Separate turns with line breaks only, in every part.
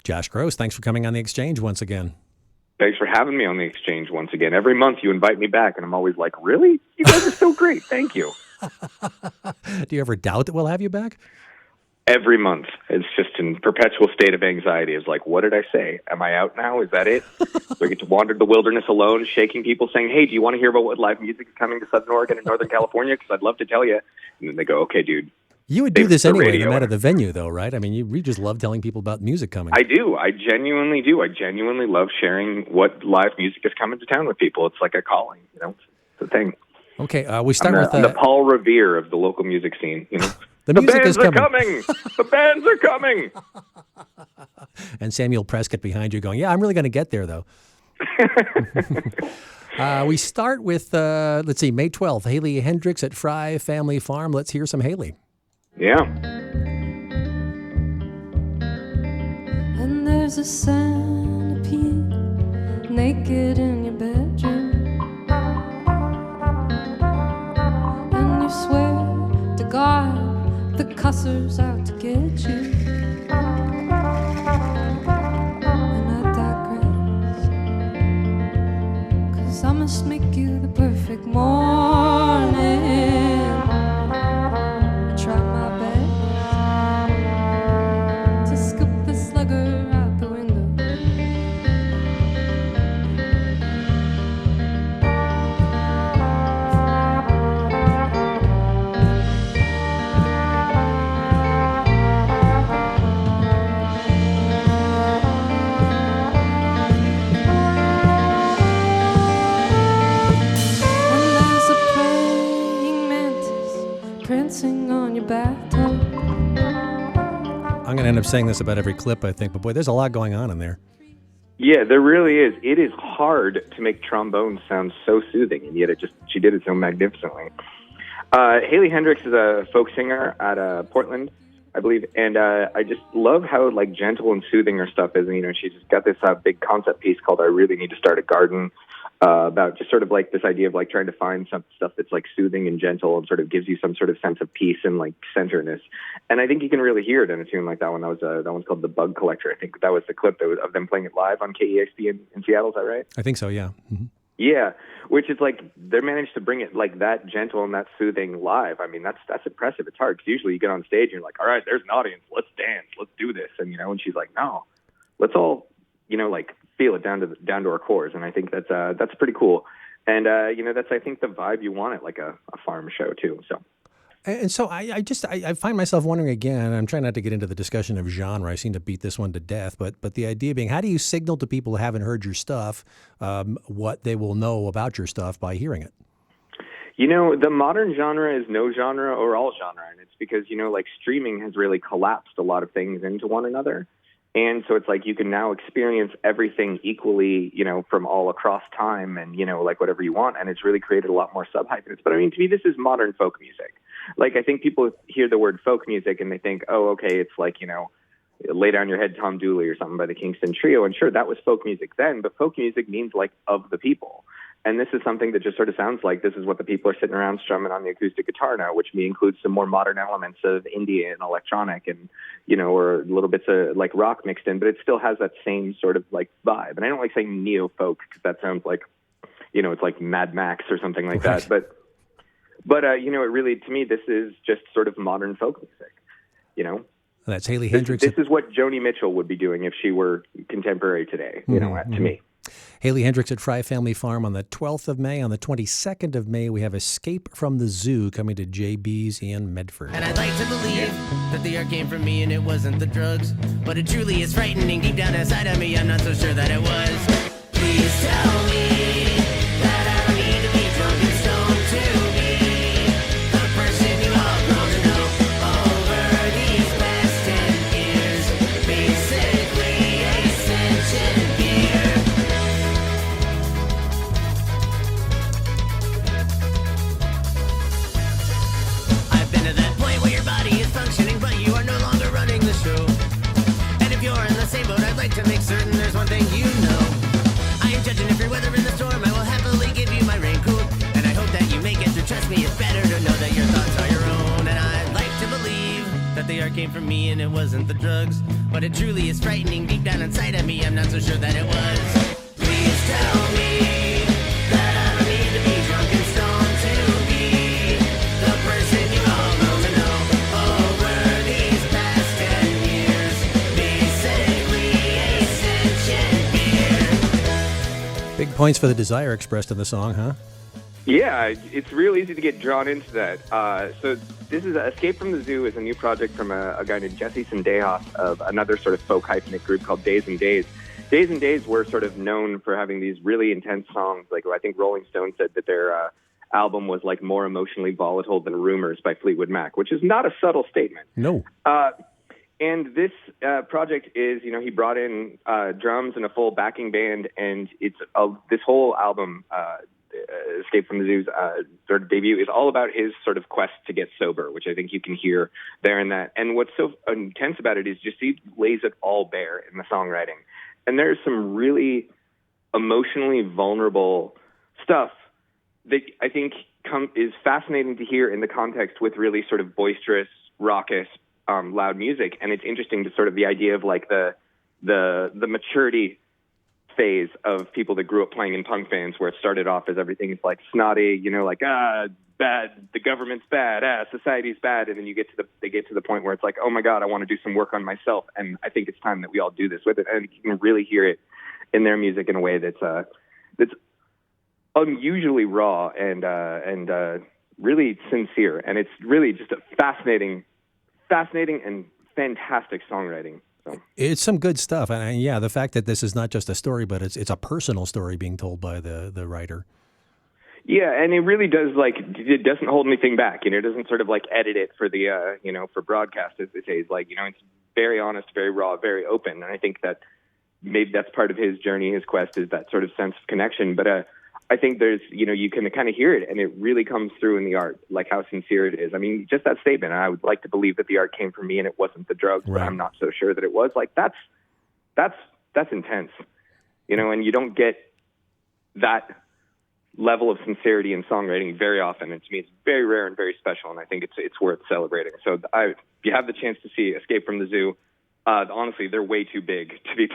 Josh Gross, thanks for coming on The Exchange once again.
Thanks for having me on The Exchange once again. Every month you invite me back, and I'm always like, really? You guys are so great. Thank you.
Do you ever doubt that we'll have you back?
Every month. It's just in perpetual state of anxiety. It's like, what did I say? Am I out now? Is that it? Do I get to wander the wilderness alone, shaking people, saying, hey, do you want to hear about what live music is coming to Southern Oregon and Northern California? Because I'd love to tell you. And then they go, okay, dude.
You would do this anyway, no matter the venue, though, right? I mean, you just love telling people about music coming.
I do. I genuinely do. I genuinely love sharing what live music is coming to town with people. It's like a calling, you know? It's a thing.
Okay, we start with...
the Paul Revere of the local music scene, you know?
The bands
are coming! The bands are coming!
And Samuel Prescott behind you going, yeah, I'm really going to get there, though. We start with, let's see, May 12th, Haley Hendricks at Fry Family Farm. Let's hear some Haley.
Yeah.
And there's a centipede naked in your bedroom, and you swear to God the cusser's out to get you. And I digress, 'cause I must make you the perfect morning. Try my best to scoop the slugger out the window. And there's a praying mantis prancing on your bathtub.
I'm going to end up saying this about every clip, I think, but boy, there's a lot going on in there.
Yeah, there really is. It is hard to make trombone sound so soothing, and yet she did it so magnificently. Haley Hendricks is a folk singer at Portland, I believe, and I just love how like gentle and soothing her stuff is. And, you know, she's just got this big concept piece called "I Really Need to Start a Garden," about just sort of like this idea of like trying to find some stuff that's like soothing and gentle and sort of gives you some sort of sense of peace and like centeredness. And I think you can really hear it in a tune like that one. That one's called "The Bug Collector." I think that was the clip of them playing it live on KEXP in Seattle. Is that right?
I think so, yeah. Mm-hmm.
Yeah, which is like they managed to bring it like that gentle and that soothing live. I mean, that's impressive. It's hard because usually you get on stage and you're like, all right, there's an audience, let's dance, let's do this, and you know, and she's like, no, let's all, you know, like feel it down to our cores, and I think that's pretty cool. And you know, that's I think the vibe you want at like a farm show too.
So I find myself wondering again, I'm trying not to get into the discussion of genre. I seem to beat this one to death, but the idea being, how do you signal to people who haven't heard your stuff what they will know about your stuff by hearing it?
You know, the modern genre is no genre or all genre, and it's because, you know, like streaming has really collapsed a lot of things into one another. And so it's like you can now experience everything equally, you know, from all across time and, you know, like whatever you want. And it's really created a lot more sub-hypheness. But I mean, to me, this is modern folk music. Like, I think people hear the word folk music and they think, oh, okay, it's like, you know, Lay Down Your Head, Tom Dooley or something by the Kingston Trio. And sure, that was folk music then, but folk music means like of the people. And this is something that just sort of sounds like this is what the people are sitting around strumming on the acoustic guitar now, which includes some more modern elements of indie and electronic and, you know, or little bits of like rock mixed in, but it still has that same sort of like vibe. And I don't like saying neo-folk because that sounds like, you know, it's like Mad Max or something like that. But you know, it really, to me, this is just sort of modern folk music, you know?
That's Haley Hendricks.
This is what Joni Mitchell would be doing if she were contemporary today, you know, to me.
Haley Hendricks at Fry Family Farm on the 12th of May. On the 22nd of May, we have Escape from the Zoo coming to JB's in Medford.
And I'd like to believe that the art came from me and it wasn't the drugs, but it truly is frightening deep down inside of me. I'm not so sure that it was. Please tell me that I don't need to be drunk and stoned to be the person you all grown to know over these past 10 years. Basically a sentient year. I've been to that point where your body is functioning, but you are no longer running the show. And if you're in the same boat, I'd like to make certain there's one thing you know. I am judging every weather in the storm. I will happily give you my raincoat, and I hope that you make it through. Trust me, it's better to know that your thoughts are your own. And I'd like to believe that the art came from me and it wasn't the drugs, but it truly is frightening. Deep down inside of me, I'm not so sure that it was. Please tell me that I don't need to be drunk and stoned to be the person you all know to know. Over these past 10 years, basically a sentient beer.
Big points for the desire expressed in the song, huh?
Yeah, it's real easy to get drawn into that. So this is Escape from the Zoo is a new project from a guy named Jesse Sandehas of another sort of folk hyphenate group called Days and Days. Days and Days were sort of known for having these really intense songs. Like I think Rolling Stone said that their album was like more emotionally volatile than Rumors by Fleetwood Mac, which is not a subtle statement.
No.
And this project is, he brought in drums and a full backing band, and it's this whole album, Escape from the Zoo's sort of debut, is all about his sort of quest to get sober, which I think you can hear there in that. And what's so intense about it is just he lays it all bare in the songwriting. And there's some really emotionally vulnerable stuff that I think is fascinating to hear in the context with really sort of boisterous, raucous, loud music. And it's interesting to sort of the idea of like the maturity phase of people that grew up playing in punk bands, where it started off as everything is like snotty, like bad, the government's bad, society's bad, and then they get to the point where it's like, oh my God, I want to do some work on myself, and I think it's time that we all do this with it. And you can really hear it in their music in a way that's unusually raw and really sincere, and it's really just a fascinating and fantastic songwriting. So.
It's some good stuff, and yeah, the fact that this is not just a story, but it's a personal story being told by the writer.
Yeah, and it really does, it doesn't hold anything back. It doesn't sort of edit it for the for broadcast, as they say. It's very honest, very raw, very open, and I think that maybe that's part of his journey, his quest, is that sort of sense of connection. But I think there's, you can kind of hear it, and it really comes through in the art, like how sincere it is. I mean, just that statement, I would like to believe that the art came from me and it wasn't the drugs,
right.
But I'm not so sure that it was. That's intense, and you don't get that level of sincerity in songwriting very often. And to me, it's very rare and very special, and I think it's worth celebrating. So if you have the chance to see Escape from the Zoo, honestly, they're way too big to be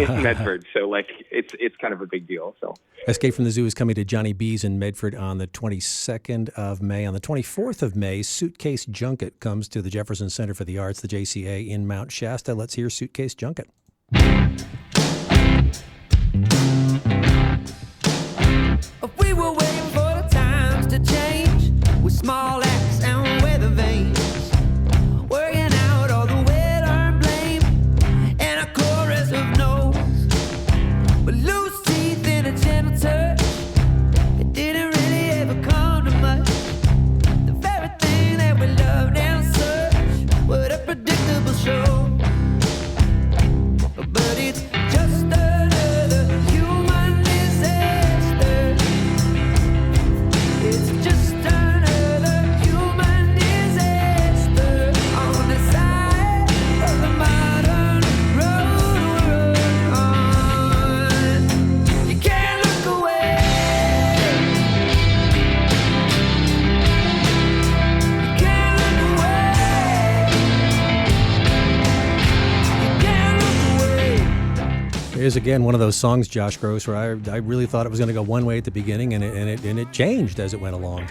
in Medford. So it's kind of a big deal. So
Escape from the Zoo is coming to Johnny B's in Medford on the 22nd of May. On the 24th of May, Suitcase Junket comes to the Jefferson Center for the Arts, the JCA, in Mount Shasta. Let's hear Suitcase Junket.
We were waiting for the times to change with small acts and weather vanes, working out all the well-earned blame and a chorus of no's, but loose teeth and a gentle touch. It didn't really ever come to much. The very thing that we loved and searched, what a predictable show. But it's just another human disaster. It's just another human disaster on the side of the modern road we're on. You can't look away. You can't look away. You can't look away.
Here's again one of those songs, Josh Gross, where I really thought it was going to go one way at the beginning, and it changed as it went along.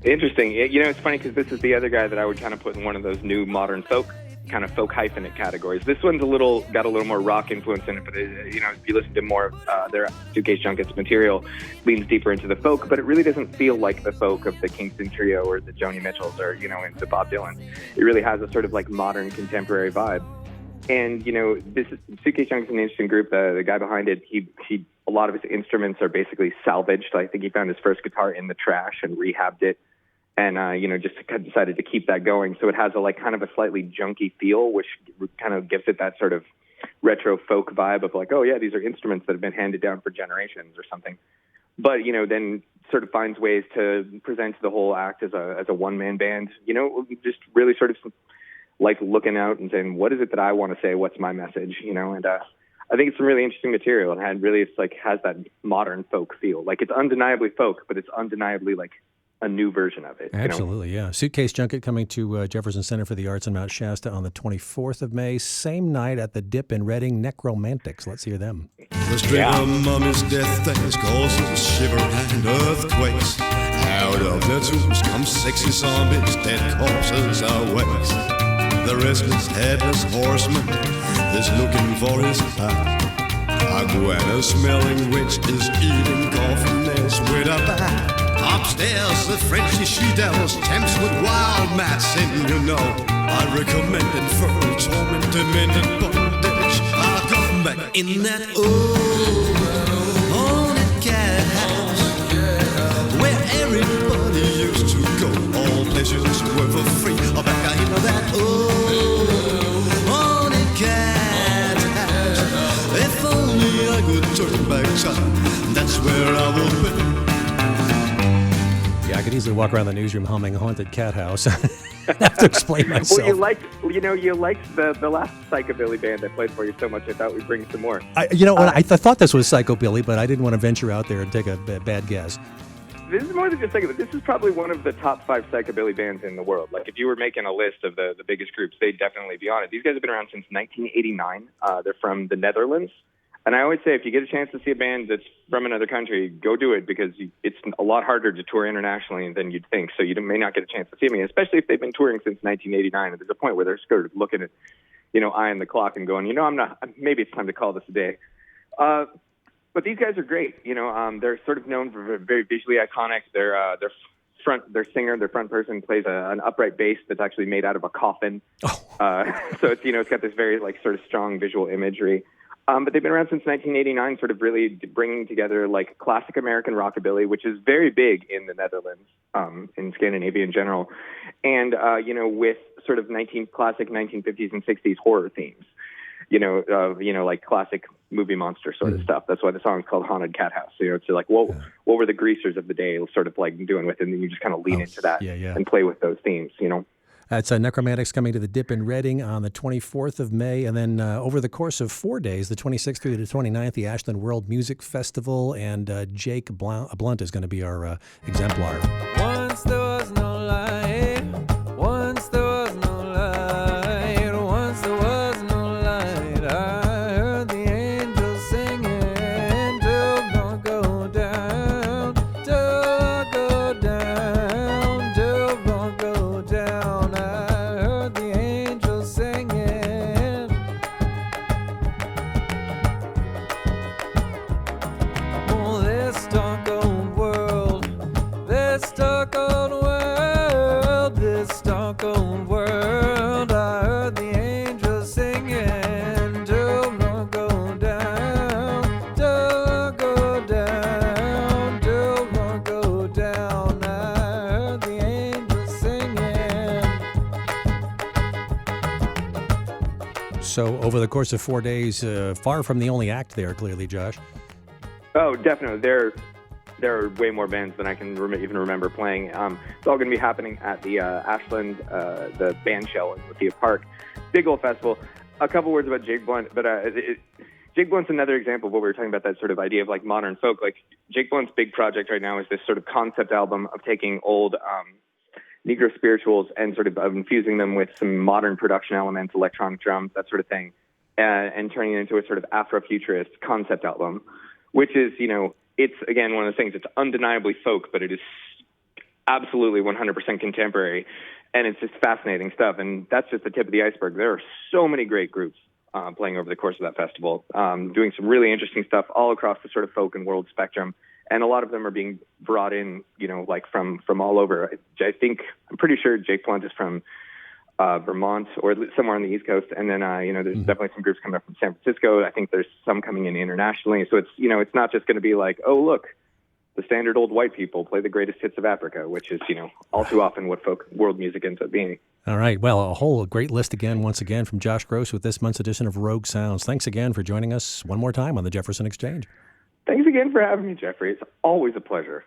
interesting. It's funny because this is the other guy that I would kind of put in one of those new modern folk hyphenate categories. This one's got a little more rock influence in it, but if you listen to more of their Suitcase Junket's material, leans deeper into the folk, but it really doesn't feel like the folk of the Kingston Trio or the Joni Mitchells or into Bob Dylan. It really has a sort of modern contemporary vibe. And this Suitcase Junket's an interesting group. The guy behind it, he a lot of his instruments are basically salvaged. I think he found his first guitar in the trash and rehabbed it. And, just decided to keep that going. So it has a kind of a slightly junky feel, which kind of gives it that sort of retro folk vibe of oh yeah, these are instruments that have been handed down for generations or something. But, then sort of finds ways to present the whole act as a one-man band, just really sort of looking out and saying, what is it that I want to say? What's my message? And I think it's some really interesting material. And really, it's has that modern folk feel. It's undeniably folk, but it's undeniably a new version of it.
Absolutely, yeah. Suitcase Junket coming to Jefferson Center for the Arts in Mount Shasta on the 24th of May. Same night at the Dip in Reading, Necromantics. Let's hear them.
The street of mummy's death things causes a shiver and earthquakes. Out of their tombs come sexy zombies, dead corpses awakes. The restless, headless horseman is looking for his pack. A Gwen-smelling witch is eating coffin nails with a bat. Upstairs, the Frenchy she-devils tempts with wild mats, and you know I recommend infernal torment, demented bondage. I'll come back in that old haunted cat house where everybody used to go. All pleasures were for free. I'll back into that old haunted cat house. If only I could turn back time, that's where I will be.
Yeah, I could easily walk around the newsroom humming Haunted Cat House. I have to explain myself.
Well, you liked the last psychobilly band I played for you so much. I thought we'd bring some more.
I thought this was Psychobilly, but I didn't want to venture out there and take a bad guess.
This is more than just psychobilly. This is probably one of the top 5 psychobilly bands in the world. Like, if you were making a list of the biggest groups, they'd definitely be on it. These guys have been around since 1989. They're from the Netherlands. And I always say, if you get a chance to see a band that's from another country, go do it, because it's a lot harder to tour internationally than you'd think. So you may not get a chance to see me, especially if they've been touring since 1989. And there's a point where they're sort of looking at, eyeing the clock and going, maybe it's time to call this a day. But these guys are great. They're sort of known for very visually iconic. Their singer, their front person, plays an upright bass that's actually made out of a coffin. So it's got this very sort of strong visual imagery. But they've been around since 1989, sort of really bringing together classic American rockabilly, which is very big in the Netherlands, in Scandinavia in general, and with sort of classic 1950s and 60s horror themes, like classic movie monster sort of stuff. That's why the song's called Haunted Cat House. It's like, what were the greasers of the day sort of doing with it, and then you just kind of lean into that and play with those themes,
It's Necromantics coming to the Dip in Reading on the 24th of May, and then over the course of 4 days, the 26th through the 29th, the Ashland World Music Festival, and Jake Blunt is going to be our exemplar.
Once there was no light, once there was no light, once there was no light, I heard the angels singing, don't go down, don't go down, don't go down. I heard the angels singing. Oh, this dark old world, this dark old world, this dark old world. I heard the angels singing. Don't go down, don't go down, don't go down. I heard the angels singing.
So over the course of 4 days, far from the only act there, clearly, Josh.
Oh, definitely. There are way more bands than I can even remember playing. It's all going to be happening at the Ashland, the band shell in Lithia Park. Big old festival. A couple words about Jake Blunt, but Jake Blunt's another example of what we were talking about, that sort of idea of modern folk. Jake Blunt's big project right now is this sort of concept album of taking old Negro spirituals and sort of infusing them with some modern production elements, electronic drums, that sort of thing, and turning it into a sort of Afrofuturist concept album, which is, it's, again, one of those things. It's undeniably folk, but it is absolutely 100% contemporary, and it's just fascinating stuff. And that's just the tip of the iceberg. There are so many great groups playing over the course of that festival, doing some really interesting stuff all across the sort of folk and world spectrum. And a lot of them are being brought in, from all over. I'm pretty sure Jake Blunt is from Vermont or somewhere on the East Coast. And then, there's definitely some groups coming up from San Francisco. I think there's some coming in internationally. So it's, it's not just going to be oh, look, the standard old white people play the greatest hits of Africa, which is, all too often what folk world music ends up being.
All right. Well, a whole great list once again, from Josh Gross with this month's edition of Rogue Sounds. Thanks again for joining us one more time on the Jefferson Exchange.
Thanks again for having me, Jeffrey. It's always a pleasure.